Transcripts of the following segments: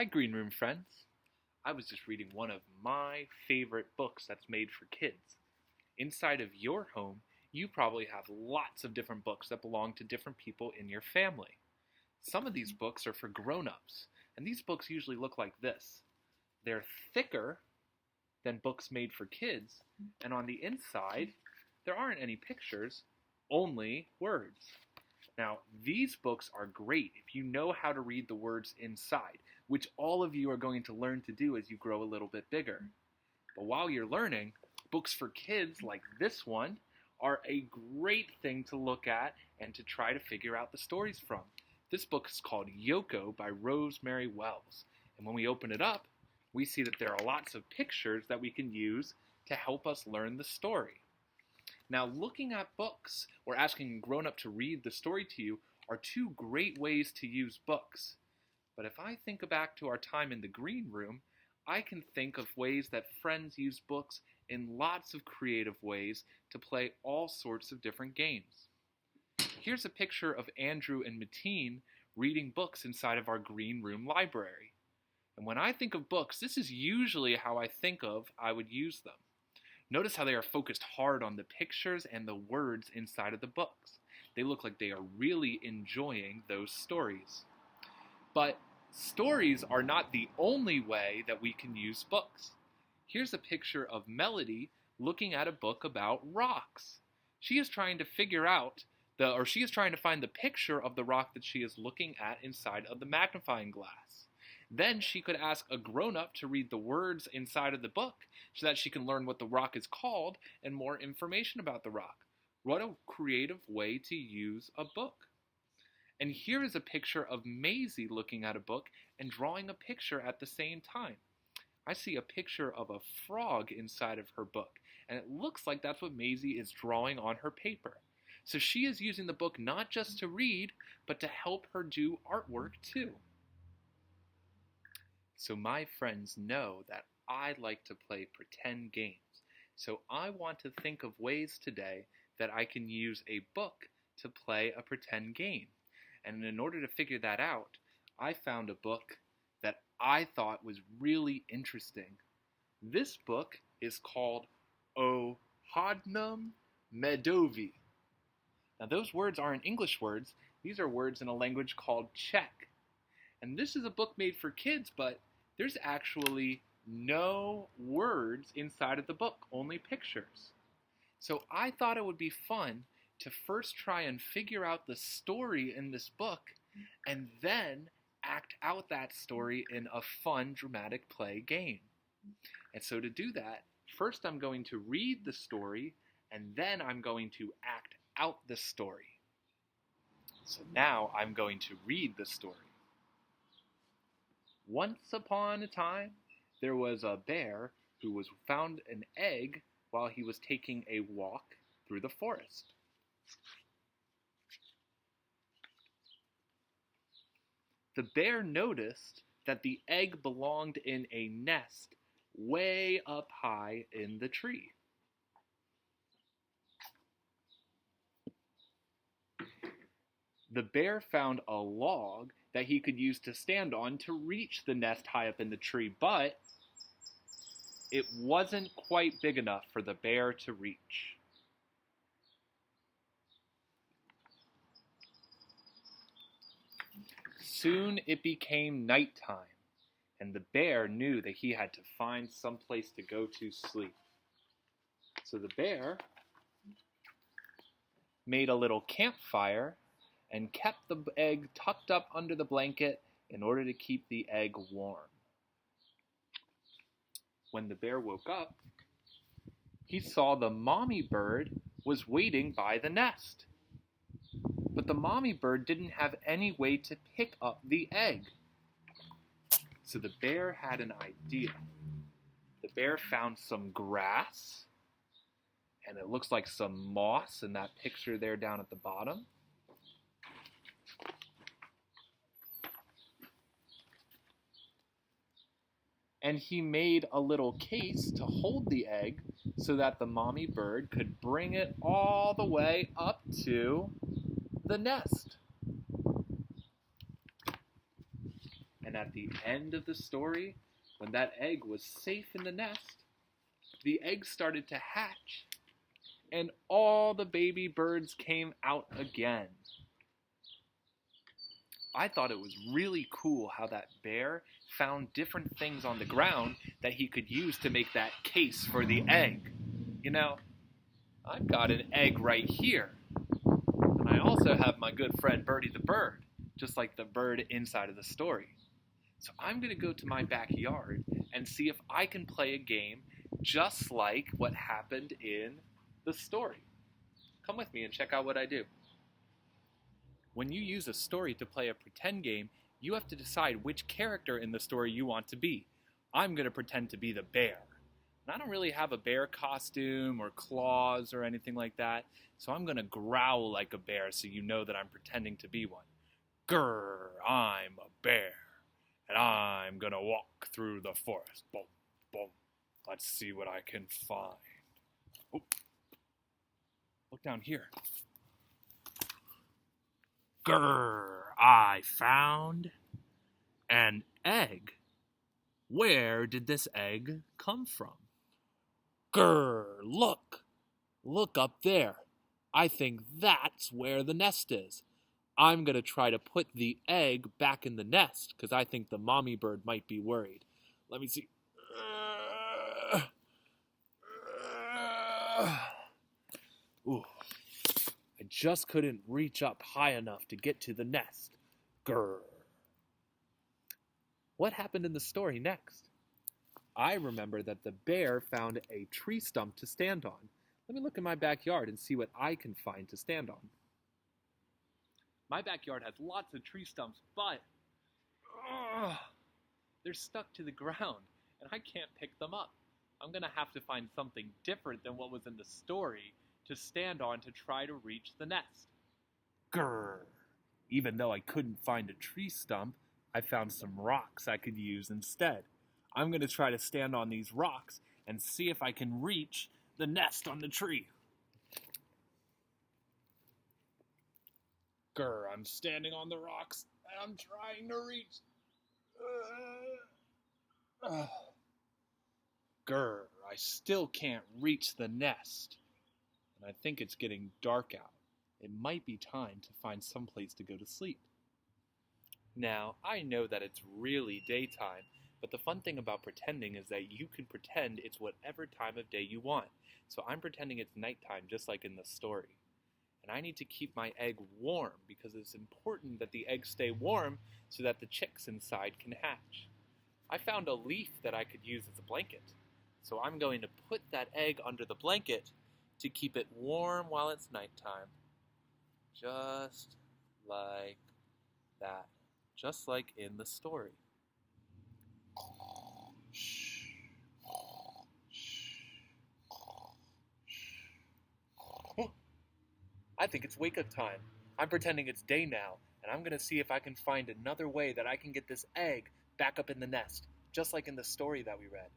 Hi, Green Room friends. I was just reading one of my favorite books that's made for kids. Inside of your home, you probably have lots of different books that belong to different people in your family. Some of these books are for grown-ups, and these books usually look like this. They're thicker than books made for kids, and on the inside, there aren't any pictures, only words. Now, these books are great if you know how to read the words inside, which all of you are going to learn to do as you grow a little bit bigger. But while you're learning, books for kids like this one are a great thing to look at and to try to figure out the stories from. This book is called Yoko by Rosemary Wells. And when we open it up, we see that there are lots of pictures that we can use to help us learn the story. Now, looking at books or asking a grown-up to read the story to you are two great ways to use books. But if I think back to our time in the green room, I can think of ways that friends use books in lots of creative ways to play all sorts of different games. Here's a picture of Andrew and Mateen reading books inside of our green room library. And when I think of books, this is usually how I think of I would use them. Notice how they are focused hard on the pictures and the words inside of the books. They look like they are really enjoying those stories. But stories are not the only way that we can use books. Here's a picture of Melody looking at a book about rocks. She is trying to find the picture of the rock that she is looking at inside of the magnifying glass. Then she could ask a grown-up to read the words inside of the book so that she can learn what the rock is called and more information about the rock. What a creative way to use a book. And here is a picture of Maisie looking at a book and drawing a picture at the same time. I see a picture of a frog inside of her book, and it looks like that's what Maisie is drawing on her paper. So she is using the book not just to read, but to help her do artwork too. So my friends know that I like to play pretend games. So I want to think of ways today that I can use a book to play a pretend game. And in order to figure that out, I found a book that I thought was really interesting. This book is called O Hodnum Medovi. Now those words aren't English words, these are words in a language called Czech. And this is a book made for kids, but there's actually no words inside of the book, only pictures. So I thought it would be fun to first try and figure out the story in this book and then act out that story in a fun, dramatic play game. And so to do that, first I'm going to read the story and then I'm going to act out the story. So now I'm going to read the story. Once upon a time, there was a bear who found an egg while he was taking a walk through the forest. The bear noticed that the egg belonged in a nest way up high in the tree. The bear found a log that he could use to stand on to reach the nest high up in the tree, but it wasn't quite big enough for the bear to reach. Soon it became nighttime, and the bear knew that he had to find some place to go to sleep. So the bear made a little campfire and kept the egg tucked up under the blanket in order to keep the egg warm. When the bear woke up, he saw the mommy bird was waiting by the nest. But the mommy bird didn't have any way to pick up the egg. So the bear had an idea. The bear found some grass, and it looks like some moss in that picture there down at the bottom. And he made a little case to hold the egg so that the mommy bird could bring it all the way up to the nest. And at the end of the story, when that egg was safe in the nest, the egg started to hatch, and all the baby birds came out again. I thought it was really cool how that bear found different things on the ground that he could use to make that case for the egg. You know, I've got an egg right here. And I also have my good friend Birdie the bird, just like the bird inside of the story. So I'm going to go to my backyard and see if I can play a game just like what happened in the story. Come with me and check out what I do. When you use a story to play a pretend game, you have to decide which character in the story you want to be. I'm going to pretend to be the bear. And I don't really have a bear costume or claws or anything like that, so I'm going to growl like a bear so you know that I'm pretending to be one. Grrr, I'm a bear, and I'm going to walk through the forest. Boom, boom. Let's see what I can find. Oh, look down here. Grrr, I found an egg. Where did this egg come from? Grrr, look. Look up there. I think that's where the nest is. I'm going to try to put the egg back in the nest because I think the mommy bird might be worried. Let me see. Ooh. I just couldn't reach up high enough to get to the nest. Grrr. What happened in the story next? I remember that the bear found a tree stump to stand on. Let me look in my backyard and see what I can find to stand on. My backyard has lots of tree stumps, but they're stuck to the ground, and I can't pick them up. I'm going to have to find something different than what was in the story to stand on to try to reach the nest. Grrr! Even though I couldn't find a tree stump, I found some rocks I could use instead. I'm going to try to stand on these rocks and see if I can reach the nest on the tree. Grrr, I'm standing on the rocks and I'm trying to reach. Grrr, I still can't reach the nest. And I think it's getting dark out. It might be time to find some place to go to sleep. Now, I know that it's really daytime, but the fun thing about pretending is that you can pretend it's whatever time of day you want. So I'm pretending it's nighttime, just like in the story. And I need to keep my egg warm because it's important that the egg stay warm so that the chicks inside can hatch. I found a leaf that I could use as a blanket. So I'm going to put that egg under the blanket to keep it warm while it's nighttime. Just like that. Just like in the story. I think it's wake-up time. I'm pretending it's day now, and I'm going to see if I can find another way that I can get this egg back up in the nest, just like in the story that we read.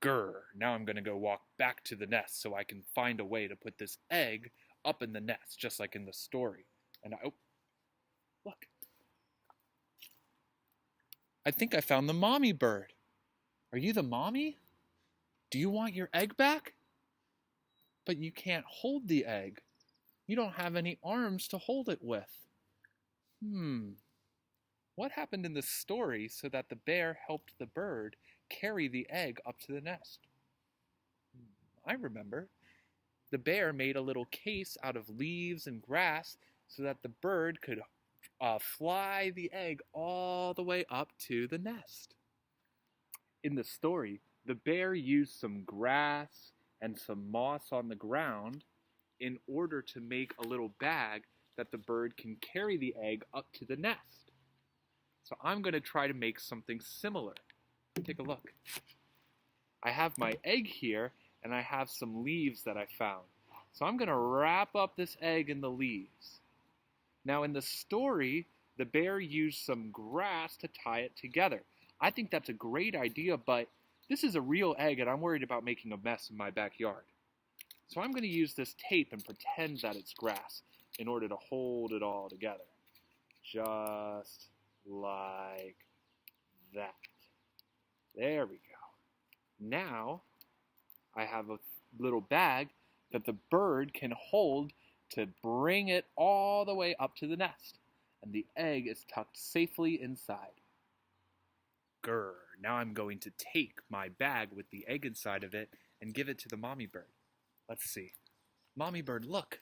Grrr, now I'm going to go walk back to the nest so I can find a way to put this egg up in the nest, just like in the story. And look. I think I found the mommy bird. Are you the mommy? Do you want your egg back? But you can't hold the egg. You don't have any arms to hold it with. What happened in the story so that the bear helped the bird carry the egg up to the nest? I remember. The bear made a little case out of leaves and grass so that the bird could fly the egg all the way up to the nest. In the story, the bear used some grass and some moss on the ground in order to make a little bag that the bird can carry the egg up to the nest. So I'm going to try to make something similar. Take a look. I have my egg here, and I have some leaves that I found. So I'm going to wrap up this egg in the leaves. Now in the story, the bear used some grass to tie it together. I think that's a great idea, but this is a real egg, and I'm worried about making a mess in my backyard. So I'm going to use this tape and pretend that it's grass in order to hold it all together. Just like that. There we go. Now, I have a little bag that the bird can hold to bring it all the way up to the nest. And the egg is tucked safely inside. Grr, now I'm going to take my bag with the egg inside of it and give it to the mommy bird. Let's see. Mommy bird, look.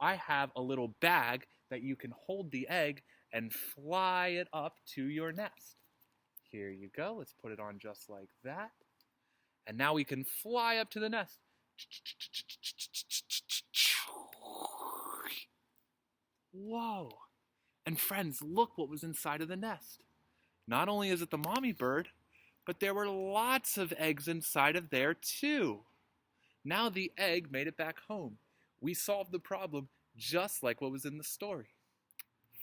I have a little bag that you can hold the egg and fly it up to your nest. Here you go. Let's put it on just like that. And now we can fly up to the nest. Whoa. And friends, look what was inside of the nest. Not only is it the mommy bird, but there were lots of eggs inside of there too. Now the egg made it back home. We solved the problem just like what was in the story.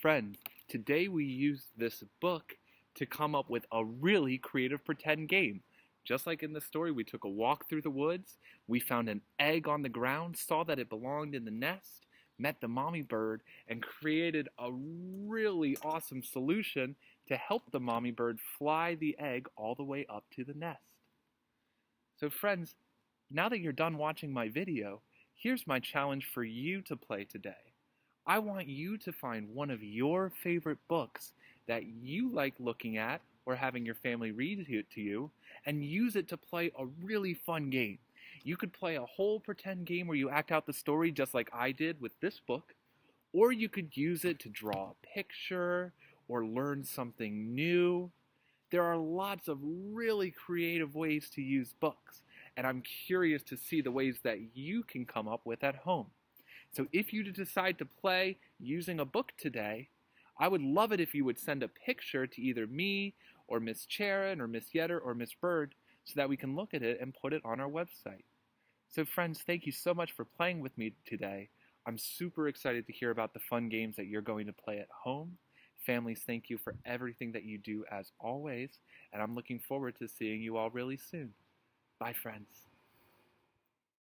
Friends, today we used this book to come up with a really creative pretend game. Just like in the story, we took a walk through the woods, we found an egg on the ground, saw that it belonged in the nest, met the mommy bird, and created a really awesome solution to help the mommy bird fly the egg all the way up to the nest. So friends, now that you're done watching my video, here's my challenge for you to play today. I want you to find one of your favorite books that you like looking at or having your family read to you, and use it to play a really fun game. You could play a whole pretend game where you act out the story just like I did with this book, or you could use it to draw a picture or learn something new. There are lots of really creative ways to use books, and I'm curious to see the ways that you can come up with at home. So if you decide to play using a book today, I would love it if you would send a picture to either me or Miss Charon or Miss Yetter or Miss Bird so that we can look at it and put it on our website. So friends, thank you so much for playing with me today. I'm super excited to hear about the fun games that you're going to play at home. Families, thank you for everything that you do as always, and I'm looking forward to seeing you all really soon. Bye, friends.